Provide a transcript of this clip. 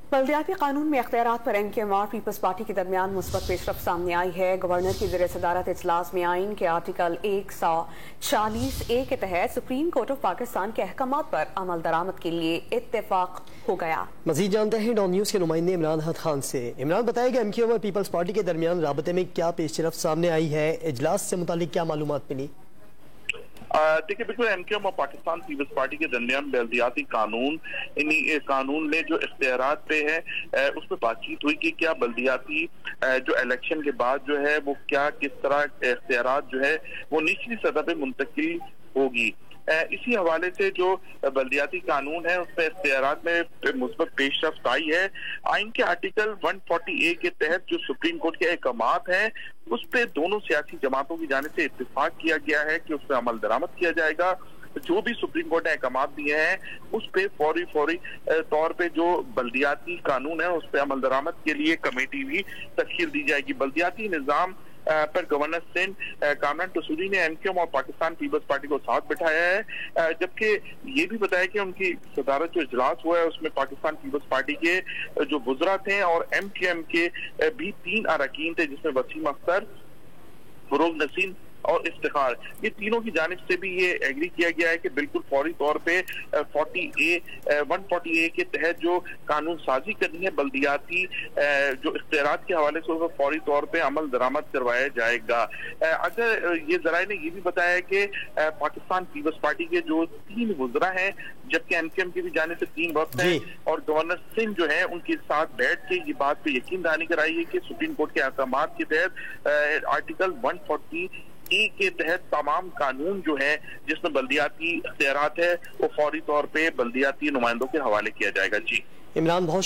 बल्दियाती कानून में इख्तियारात पर MKM और पीपल्स पार्टी के दरमियान मुस्बत पेशरफ सामने आई है। गवर्नर की ज़ेर सदारत इजलास में आइन के आर्टिकल 140A के तहत सुप्रीम कोर्ट ऑफ पाकिस्तान के अहकामात पर अमल दरामद के लिए इत्तेफाक हो गया। मजीद जानते हैं डॉन न्यूज़ के नुमाइंदे इमरान हद खान से। इमरान, बताएगा MKM और पीपल्स पार्टी के दरमियान राबते में क्या पेशरफ सामने आई है, इजलास से मुतालिक क्या मालूमात मिली? देखिए, बिल्कुल MKM और पाकिस्तान पीपल्स पार्टी के दरमियान बल्दियाती कानून कानून में जो इख्तियारात पे है उस पर बातचीत हुई कि क्या बल्दियाती जो इलेक्शन के बाद जो है वो क्या किस तरह इख्तियारात जो है वो निचली सतह पे मुंतकिल होगी। इसी हवाले से जो बल्दियाती कानून है उसमें इख्तियारात में मुस्बत पेशरफ्त आई है। आइन के आर्टिकल 140A के तहत जो सुप्रीम कोर्ट के अहकामात हैं उस पर दोनों सियासी जमातों की जानिब से इत्तेफाक किया गया है कि उस पर अमल दरामद किया जाएगा। जो भी सुप्रीम कोर्ट ने अहकामात दिए हैं उस पे फौरी तौर पे जो बल्दियाती कानून है उस पे अमल दरामद के लिए कमेटी भी तश्कील दी जाएगी। बल्दियाती निज़ाम पर गवर्नर सिंध कामरान टसूरी ने MKM और पाकिस्तान पीपल्स पार्टी को साथ बिठाया है, जबकि ये भी बताया कि उनकी सदारत जो इजलास हुआ है उसमें पाकिस्तान पीपल्स पार्टी के जो वुज़रा थे और MKM के भी 3 अरकान थे, जिसमें वसीम अख्तर, फरोग नसीम और इफ्तिखार, ये तीनों की जानिब से भी ये एग्री किया गया है कि बिल्कुल फौरी तौर पे 140A के तहत जो कानून साजी करनी है बल्दियाती जो इख्तियारात के हवाले से उस फौरी तौर पे अमल दरामद करवाया जाएगा। अगर ये जराए ने ये भी बताया है कि पाकिस्तान पीपल्स पार्टी के जो 3 वुज़रा हैं, जबकि MKM की भी जानिब से 3 वक्त हैं, और गवर्नर सिंह जो है उनके साथ बैठ के ये बात पे यकीन दहानी कराई है कि सुप्रीम कोर्ट के अहकामात के तहत आर्टिकल 140A के तहत तमाम कानून जो है जिसमें बल्दियाती इख्तियारात है वो फौरी तौर पे बल्दियाती नुमाइंदों के हवाले किया जाएगा। जी इमरान, बहुत